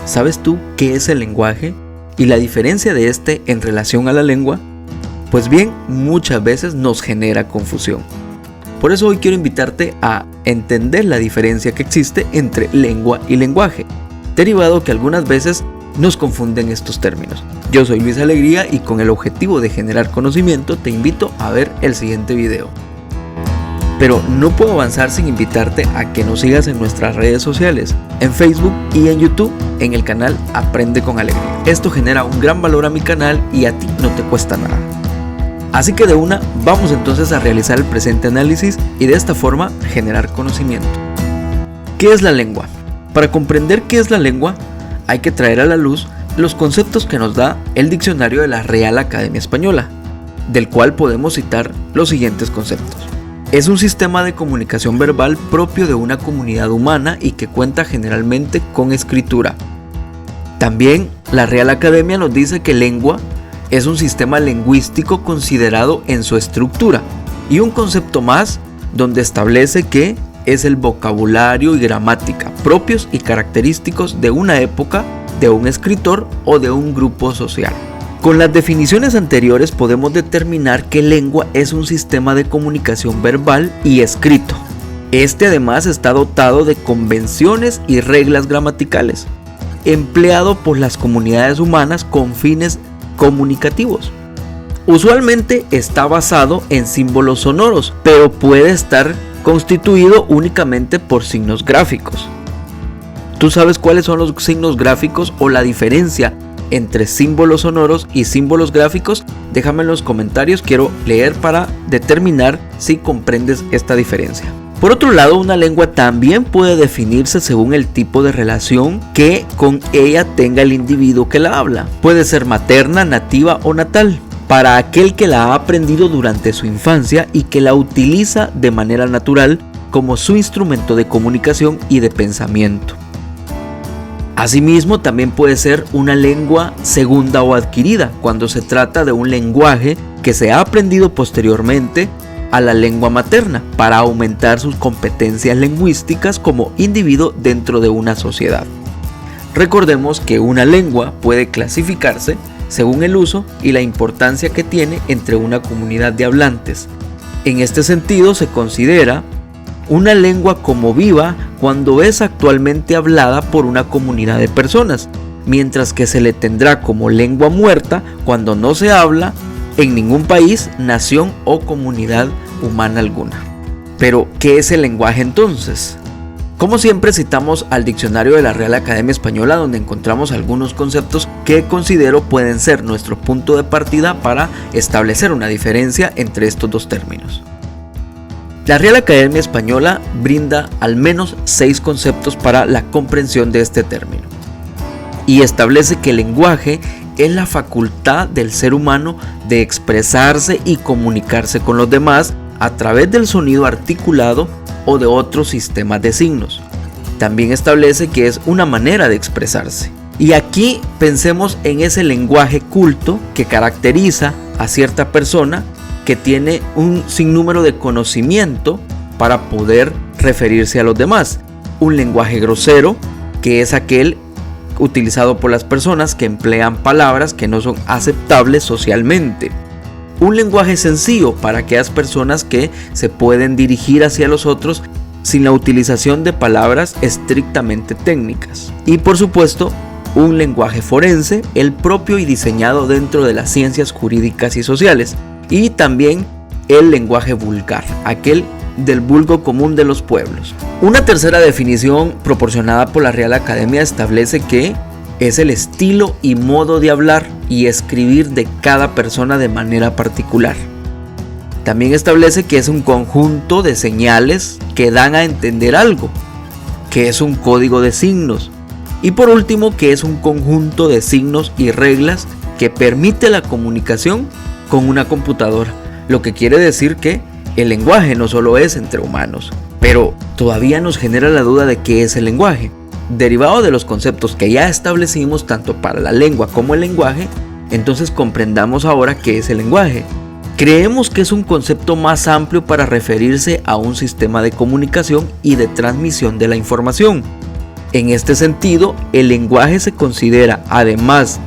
¿Sabes tú qué es el lenguaje y la diferencia de este en relación a la lengua? Pues bien, muchas veces nos genera confusión. Por eso hoy quiero invitarte a entender la diferencia que existe entre lengua y lenguaje, derivado que algunas veces nos confunden estos términos. Yo soy Luis Alegría y con el objetivo de generar conocimiento te invito a ver el siguiente video. Pero no puedo avanzar sin invitarte a que nos sigas en nuestras redes sociales, en Facebook y en YouTube, en el canal Aprende con Alegría. Esto genera un gran valor a mi canal y a ti no te cuesta nada. Así que de una, vamos entonces a realizar el presente análisis y de esta forma generar conocimiento. ¿Qué es la lengua? Para comprender qué es la lengua, hay que traer a la luz los conceptos que nos da el diccionario de la Real Academia Española, del cual podemos citar los siguientes conceptos. Es un sistema de comunicación verbal propio de una comunidad humana y que cuenta generalmente con escritura. También la Real Academia nos dice que lengua es un sistema lingüístico considerado en su estructura y un concepto más donde establece que es el vocabulario y gramática propios y característicos de una época, de un escritor o de un grupo social. Con las definiciones anteriores podemos determinar que lengua es un sistema de comunicación verbal y escrito. Este además está dotado de convenciones y reglas gramaticales, empleado por las comunidades humanas con fines comunicativos. Usualmente está basado en símbolos sonoros, pero puede estar constituido únicamente por signos gráficos. ¿Tú sabes cuáles son los signos gráficos o la diferencia entre símbolos sonoros y símbolos gráficos? Déjame en los comentarios, quiero leer para determinar si comprendes esta diferencia. Por otro lado, una lengua también puede definirse según el tipo de relación que con ella tenga el individuo que la habla. Puede ser materna, nativa o natal, para aquel que la ha aprendido durante su infancia y que la utiliza de manera natural como su instrumento de comunicación y de pensamiento. Asimismo, también puede ser una lengua segunda o adquirida, cuando se trata de un lenguaje que se ha aprendido posteriormente a la lengua materna para aumentar sus competencias lingüísticas como individuo dentro de una sociedad. Recordemos que una lengua puede clasificarse según el uso y la importancia que tiene entre una comunidad de hablantes. En este sentido, se considera una lengua como viva cuando es actualmente hablada por una comunidad de personas, mientras que se le tendrá como lengua muerta cuando no se habla en ningún país, nación o comunidad humana alguna. Pero, ¿qué es el lenguaje entonces? Como siempre, citamos al diccionario de la Real Academia Española, donde encontramos algunos conceptos que considero pueden ser nuestro punto de partida para establecer una diferencia entre estos dos términos. La Real Academia Española brinda al menos 6 conceptos para la comprensión de este término y establece que el lenguaje es la facultad del ser humano de expresarse y comunicarse con los demás a través del sonido articulado o de otros sistemas de signos. También establece que es una manera de expresarse. Y aquí pensemos en ese lenguaje culto que caracteriza a cierta persona que tiene un sinnúmero de conocimiento para poder referirse a los demás. Un lenguaje grosero, que es aquel utilizado por las personas que emplean palabras que no son aceptables socialmente. Un lenguaje sencillo para aquellas personas que se pueden dirigir hacia los otros sin la utilización de palabras estrictamente técnicas. Y por supuesto, un lenguaje forense, el propio y diseñado dentro de las ciencias jurídicas y sociales. Y también el lenguaje vulgar, aquel del vulgo común de los pueblos. Una tercera definición proporcionada por la Real Academia establece que es el estilo y modo de hablar y escribir de cada persona de manera particular. También establece que es un conjunto de señales que dan a entender algo, que es un código de signos. Y por último, que es un conjunto de signos y reglas que permite la comunicación con una computadora, lo que quiere decir que el lenguaje no solo es entre humanos, pero todavía nos genera la duda de qué es el lenguaje. Derivado de los conceptos que ya establecimos tanto para la lengua como el lenguaje, entonces comprendamos ahora qué es el lenguaje. Creemos que es un concepto más amplio para referirse a un sistema de comunicación y de transmisión de la información. En este sentido, el lenguaje se considera, además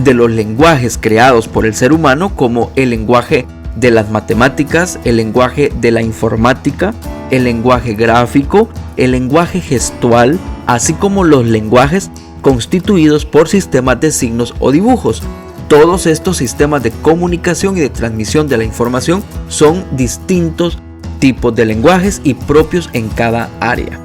de los lenguajes creados por el ser humano, como el lenguaje de las matemáticas, el lenguaje de la informática, el lenguaje gráfico, el lenguaje gestual, así como los lenguajes constituidos por sistemas de signos o dibujos. Todos estos sistemas de comunicación y de transmisión de la información son distintos tipos de lenguajes y propios en cada área.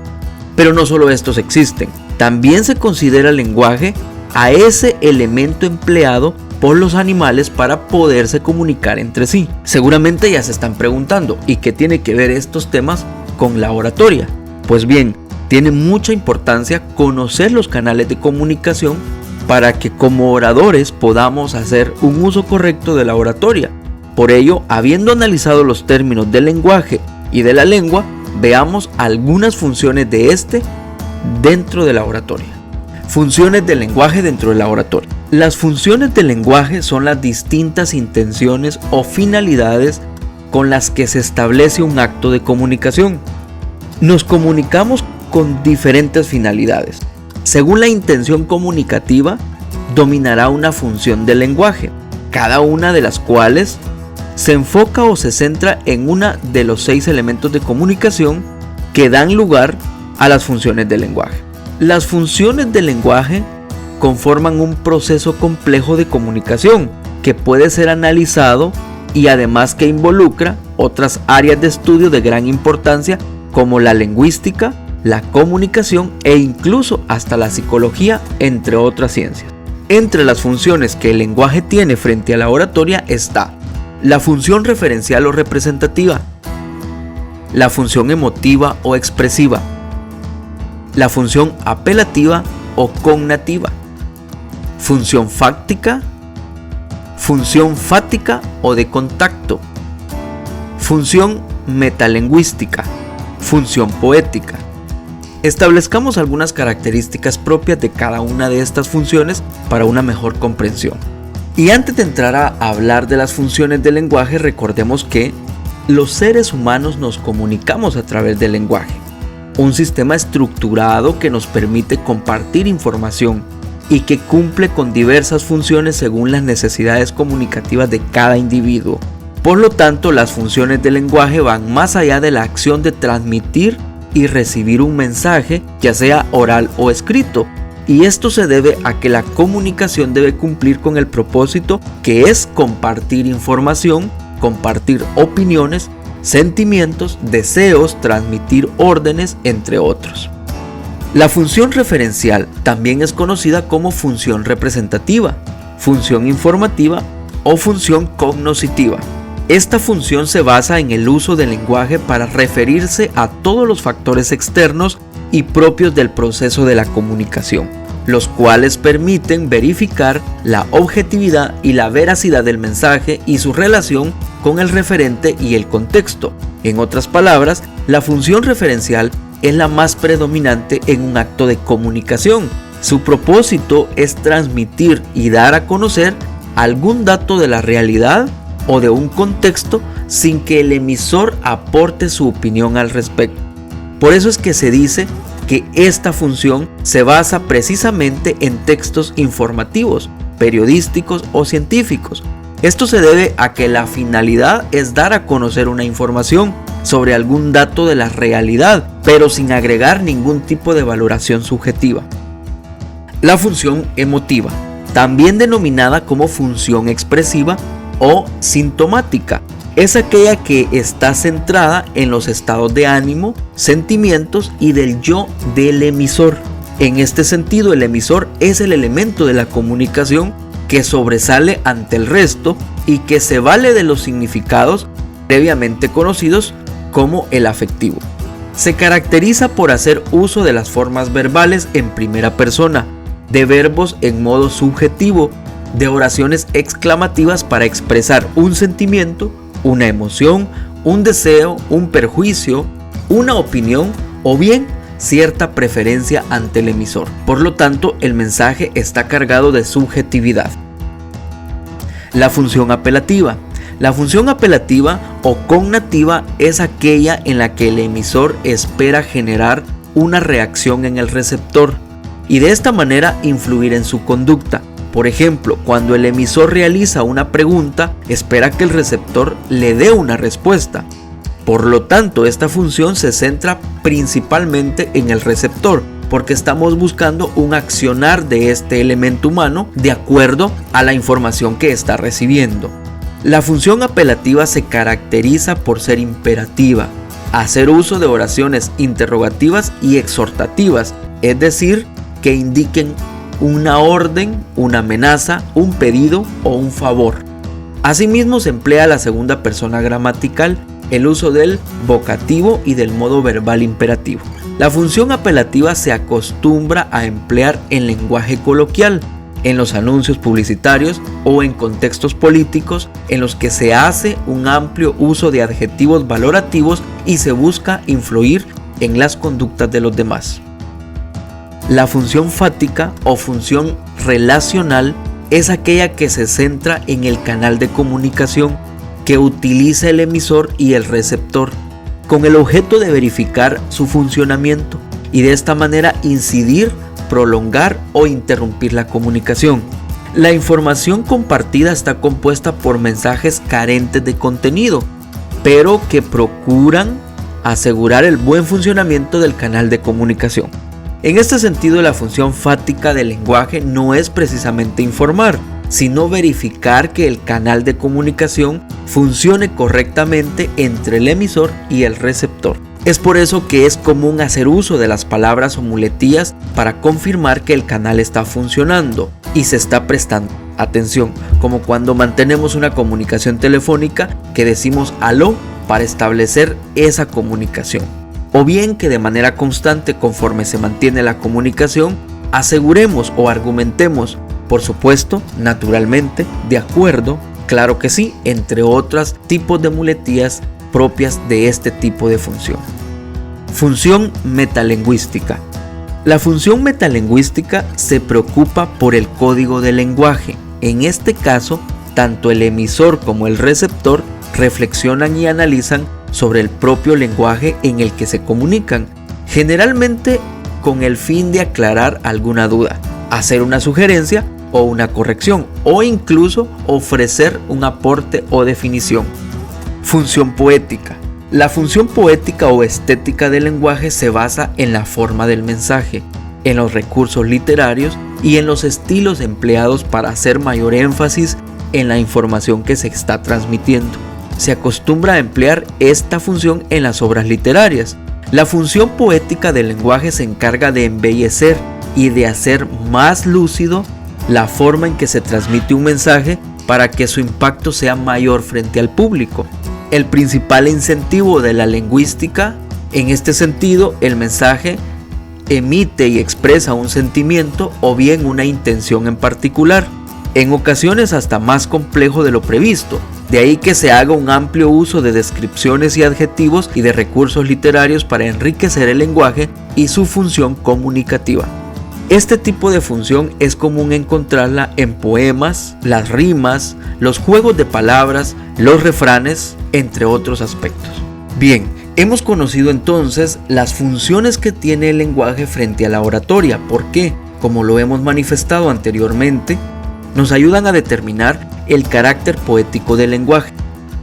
Pero no solo estos existen, también se considera lenguaje a ese elemento empleado por los animales para poderse comunicar entre sí. Seguramente ya se están preguntando, ¿y qué tiene que ver estos temas con la oratoria? Pues bien, tiene mucha importancia conocer los canales de comunicación para que como oradores podamos hacer un uso correcto de la oratoria. Por ello, habiendo analizado los términos del lenguaje y de la lengua, veamos algunas funciones de este dentro de la oratoria. Funciones del lenguaje dentro de la oratoria. Las funciones del lenguaje son las distintas intenciones o finalidades con las que se establece un acto de comunicación. Nos comunicamos con diferentes finalidades. Según la intención comunicativa, dominará una función del lenguaje, cada una de las cuales se enfoca o se centra en una de los 6 elementos de comunicación que dan lugar a las funciones del lenguaje. Las funciones del lenguaje conforman un proceso complejo de comunicación que puede ser analizado y además que involucra otras áreas de estudio de gran importancia como la lingüística, la comunicación e incluso hasta la psicología, entre otras ciencias. Entre las funciones que el lenguaje tiene frente a la oratoria está la función referencial o representativa, la función emotiva o expresiva, la función apelativa o cognativa, función fáctica, función fática o de contacto, función metalingüística, función poética. Establezcamos algunas características propias de cada una de estas funciones para una mejor comprensión. Y antes de entrar a hablar de las funciones del lenguaje, recordemos que los seres humanos nos comunicamos a través del lenguaje, un sistema estructurado que nos permite compartir información y que cumple con diversas funciones según las necesidades comunicativas de cada individuo. Por lo tanto, las funciones del lenguaje van más allá de la acción de transmitir y recibir un mensaje, ya sea oral o escrito, y esto se debe a que la comunicación debe cumplir con el propósito que es compartir información, compartir opiniones, sentimientos, deseos, transmitir órdenes, entre otros. La función referencial también es conocida como función representativa, función informativa o función cognoscitiva. Esta función se basa en el uso del lenguaje para referirse a todos los factores externos y propios del proceso de la comunicación, los cuales permiten verificar la objetividad y la veracidad del mensaje y su relación con el referente y el contexto. En otras palabras, la función referencial es la más predominante en un acto de comunicación. Su propósito es transmitir y dar a conocer algún dato de la realidad o de un contexto sin que el emisor aporte su opinión al respecto. Por eso es que se dice que esta función se basa precisamente en textos informativos, periodísticos o científicos. Esto se debe a que la finalidad es dar a conocer una información sobre algún dato de la realidad, pero sin agregar ningún tipo de valoración subjetiva. La función emotiva, también denominada como función expresiva o sintomática, es aquella que está centrada en los estados de ánimo, sentimientos y del yo del emisor. En este sentido, el emisor es el elemento de la comunicación que sobresale ante el resto y que se vale de los significados previamente conocidos como el afectivo. Se caracteriza por hacer uso de las formas verbales en primera persona, de verbos en modo subjetivo, de oraciones exclamativas para expresar un sentimiento, una emoción, un deseo, un perjuicio, una opinión o bien cierta preferencia ante el emisor. Por lo tanto, el mensaje está cargado de subjetividad. La función apelativa. La función apelativa o cognativa es aquella en la que el emisor espera generar una reacción en el receptor y de esta manera influir en su conducta. Por ejemplo, cuando el emisor realiza una pregunta, espera que el receptor le dé una respuesta. Por lo tanto, esta función se centra principalmente en el receptor, porque estamos buscando un accionar de este elemento humano de acuerdo a la información que está recibiendo. La función apelativa se caracteriza por ser imperativa, hacer uso de oraciones interrogativas y exhortativas, es decir, que indiquen una orden, una amenaza, un pedido o un favor. Asimismo, se emplea la segunda persona gramatical, el uso del vocativo y del modo verbal imperativo. La función apelativa se acostumbra a emplear en lenguaje coloquial, en los anuncios publicitarios o en contextos políticos en los que se hace un amplio uso de adjetivos valorativos y se busca influir en las conductas de los demás. La función fática o función relacional es aquella que se centra en el canal de comunicación que utiliza el emisor y el receptor, con el objeto de verificar su funcionamiento y de esta manera incidir, prolongar o interrumpir la comunicación. La información compartida está compuesta por mensajes carentes de contenido, pero que procuran asegurar el buen funcionamiento del canal de comunicación. En este sentido, la función fática del lenguaje no es precisamente informar, sino verificar que el canal de comunicación funcione correctamente entre el emisor y el receptor. Es por eso que es común hacer uso de las palabras o muletillas para confirmar que el canal está funcionando y se está prestando atención, como cuando mantenemos una comunicación telefónica que decimos aló para establecer esa comunicación. O bien que de manera constante, conforme se mantiene la comunicación, aseguremos o argumentemos, por supuesto, naturalmente, de acuerdo, claro que sí, entre otros tipos de muletillas propias de este tipo de función. Función metalingüística. La función metalingüística se preocupa por el código del lenguaje. En este caso, tanto el emisor como el receptor reflexionan y analizan sobre el propio lenguaje en el que se comunican, generalmente con el fin de aclarar alguna duda, hacer una sugerencia o una corrección, o incluso ofrecer un aporte o definición. Función poética. La función poética o estética del lenguaje se basa en la forma del mensaje, en los recursos literarios y en los estilos empleados para hacer mayor énfasis en la información que se está transmitiendo. Se acostumbra a emplear esta función en las obras literarias. La función poética del lenguaje se encarga de embellecer y de hacer más lúcido la forma en que se transmite un mensaje para que su impacto sea mayor frente al público. El principal incentivo de la lingüística, en este sentido, el mensaje emite y expresa un sentimiento o bien una intención en particular, en ocasiones hasta más complejo de lo previsto. De ahí que se haga un amplio uso de descripciones y adjetivos y de recursos literarios para enriquecer el lenguaje y su función comunicativa. Este tipo de función es común encontrarla en poemas, las rimas, los juegos de palabras, los refranes, entre otros aspectos. Bien, hemos conocido entonces las funciones que tiene el lenguaje frente a la oratoria, porque, como lo hemos manifestado anteriormente, nos ayudan a determinar el carácter poético del lenguaje.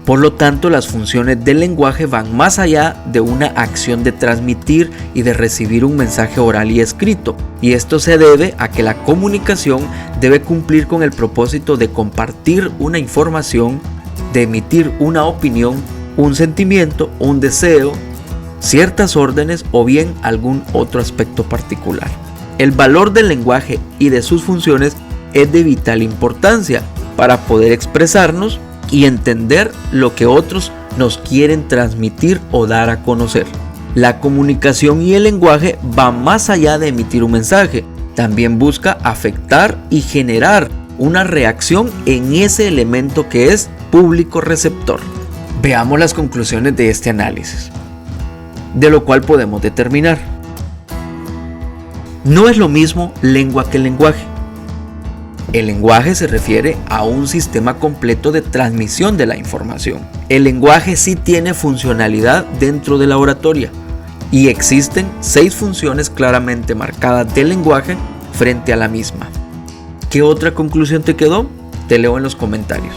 Por lo tanto, las funciones del lenguaje van más allá de una acción de transmitir y de recibir un mensaje oral y escrito, y esto se debe a que la comunicación debe cumplir con el propósito de compartir una información, de emitir una opinión, un sentimiento, un deseo, ciertas órdenes o bien algún otro aspecto particular. El valor del lenguaje y de sus funciones es de vital importancia para poder expresarnos y entender lo que otros nos quieren transmitir o dar a conocer. La comunicación y el lenguaje van más allá de emitir un mensaje, también busca afectar y generar una reacción en ese elemento que es público receptor. Veamos las conclusiones de este análisis, de lo cual podemos determinar: no es lo mismo lengua que lenguaje. El lenguaje se refiere a un sistema completo de transmisión de la información. El lenguaje sí tiene funcionalidad dentro de la oratoria, y existen 6 funciones claramente marcadas del lenguaje frente a la misma. ¿Qué otra conclusión te quedó? Te leo en los comentarios.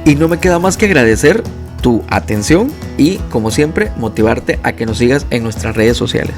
Y no me queda más que agradecer tu atención y, como siempre, motivarte a que nos sigas en nuestras redes sociales.